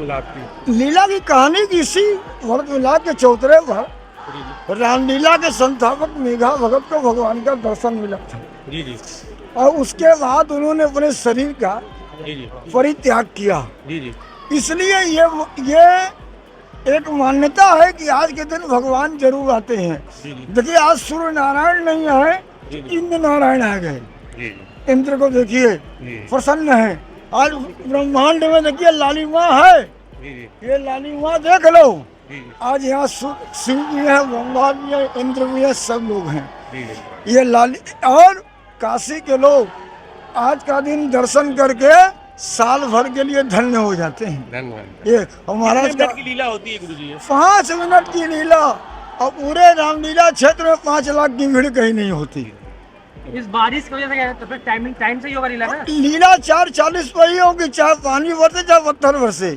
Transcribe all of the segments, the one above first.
मिला आपकी? लीला की कहानी की इसी वर्ष मिला के चौतरे पर रामलीला के संस्थापक मेघा भगत को भगवान का दर्शन मिला था जी जी और उसके बाद उन्होंने अपने शरीर का जी जी परित्याग किया। जी जी इसलिए ये एक मान्यता है कि आज के दिन भगवान जरूर आते हैं। जी जी देखिए आज सूर्य नारायण नहीं आए, जी जी इंद्र नारायण आ गए। जी इंद्र को देखिए जी प्रसन्न है। आज ब्रह्मांड में देखिए लालिमा है, जी जी ये लालिमा देख लो। जी आज यहाँ शिव भी है, ब्रह्मा भी है, इंद्र भी है, सब लोग हैं। जी जी ये लाली और काशी के लोग आज का दिन दर्शन करके साल भर के लिए धन्य हो जाते हैं। धन्यवाद। ये हमारा कितने मिनट की लीला होती है गुरु जी? 5 मिनट की लीला और पूरे रामलीला क्षेत्र में 5 लाख की भीड़ कहीं नहीं होती। इस बारिश की वजह से क्या है? तो फिर टाइम से ही होगा लीला ना? लीला 4:40 पर ही होगी, चाहे पानी बरसे चाहे पत्थर बरसे,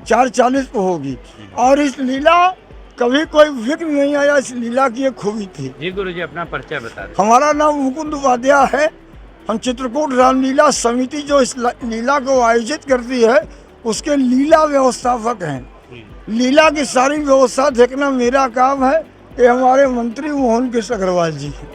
4:40 पर होगी। और इस लीला कभी कोई विघ्न नहीं आया, इस लीला की एक खूबी थी। जी गुरु जी, अपना परिचय बता दें। हमारा नाम मुकुंद उपाध्याय है। हम चित्रकूट रामलीला समिति जो इस लीला को आयोजित करती है उसके लीला व्यवस्थापक हैं। लीला की सारी व्यवस्था देखना मेरा काम है। ये हमारे मंत्री मोहन कृष्ण अग्रवाल जी हैं।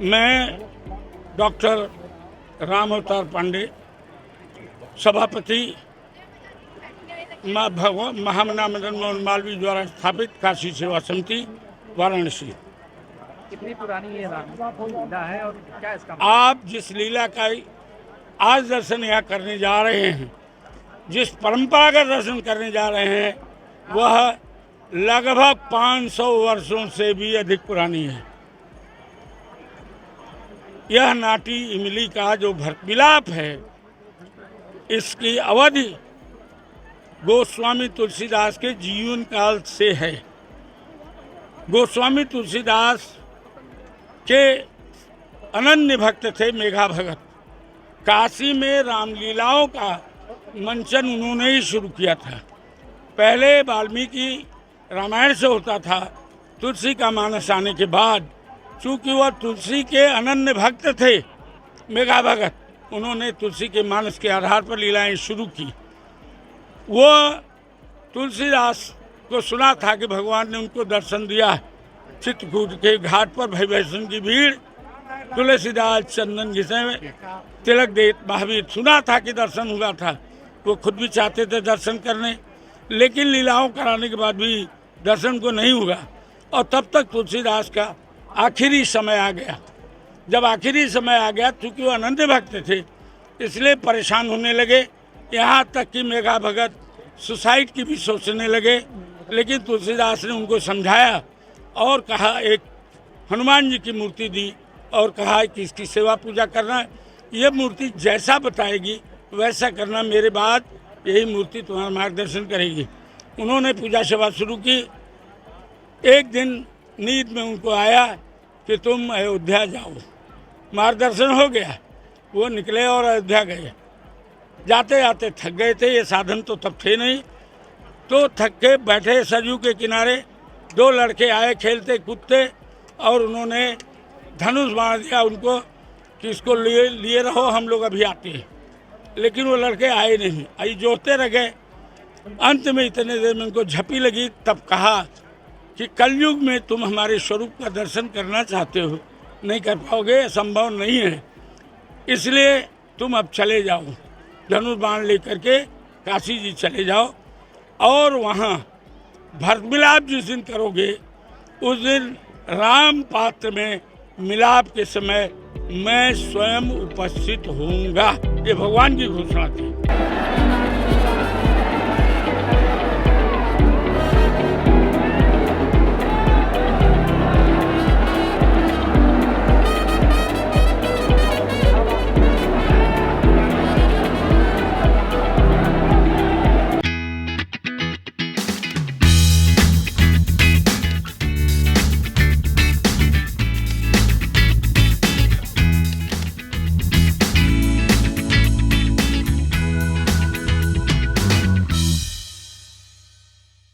मैं डॉक्टर राम अवतार पांडे, सभापति महामना मदन मोहन मालवीय द्वारा स्थापित काशी सेवा समिति वाराणसी। कितनी पुरानी ये लीला है और क्या इसका? आप जिस लीला का आज दर्शन यहाँ करने जा रहे हैं, जिस परंपरा का दर्शन करने जा रहे हैं, वह लगभग 500 वर्षों से भी अधिक पुरानी है। यह नाटी इमली का जो भरतमिलाप है, इसकी अवधि गोस्वामी तुलसीदास के जीवन काल से है। गोस्वामी तुलसीदास के अनन्य भक्त थे मेघा भगत। काशी में रामलीलाओं का मंचन उन्होंने ही शुरू किया था। पहले वाल्मीकि रामायण से होता था, तुलसी का मानस आने के बाद चूंकि वह तुलसी के अनन्य भक्त थे मेघा भगत, उन्होंने तुलसी के मानस के आधार पर लीलाएं शुरू की। वो तुलसीदास को सुना था कि भगवान ने उनको दर्शन दिया। चित्रकूट के घाट पर भई वैष्णव की भीड़, तुलसीदास चंदन घिसे में तिलक दे महावीर, सुना था कि दर्शन हुआ था। वो खुद भी चाहते थे दर्शन करने, लेकिन लीलाओं कराने के बाद भी दर्शन को नहीं हुआ। और तब तक तुलसीदास का आखिरी समय आ गया। जब आखिरी समय आ गया, चूँकि वो अनन्य भक्त थे इसलिए परेशान होने लगे। यहाँ तक कि मेघा भगत सुसाइड की भी सोचने लगे, लेकिन तुलसीदास ने उनको समझाया और कहा, एक हनुमान जी की मूर्ति दी और कहा कि इसकी सेवा पूजा करना, ये मूर्ति जैसा बताएगी वैसा करना, मेरे बाद यही मूर्ति तुम्हारा मार्गदर्शन करेगी। उन्होंने पूजा सेवा शुरू की। एक दिन नींद में उनको आया कि तुम अयोध्या जाओ। मार्गदर्शन हो गया, वो निकले और अयोध्या गए। जाते जाते थक गए थे, ये साधन तो तब थे नहीं, तो थक के बैठे सरयू के किनारे। दो लड़के आए खेलते कूदते और उन्होंने धनुष बांध दिया उनको कि इसको लिए रहो, हम लोग अभी आते हैं। लेकिन वो लड़के आए नहीं, आई जोते रह गए। अंत में इतने देर में उनको झपी लगी, तब कहा कि कलयुग में तुम हमारे स्वरूप का दर्शन करना चाहते हो, नहीं कर पाओगे, संभव नहीं है, इसलिए तुम अब चले जाओ, धनुष बाण लेकर के काशी जी चले जाओ और वहाँ भरत मिलाप जिस दिन करोगे उस दिन राम पात्र में मिलाप के समय मैं स्वयं उपस्थित होऊंगा। ये भगवान की घोषणा थी।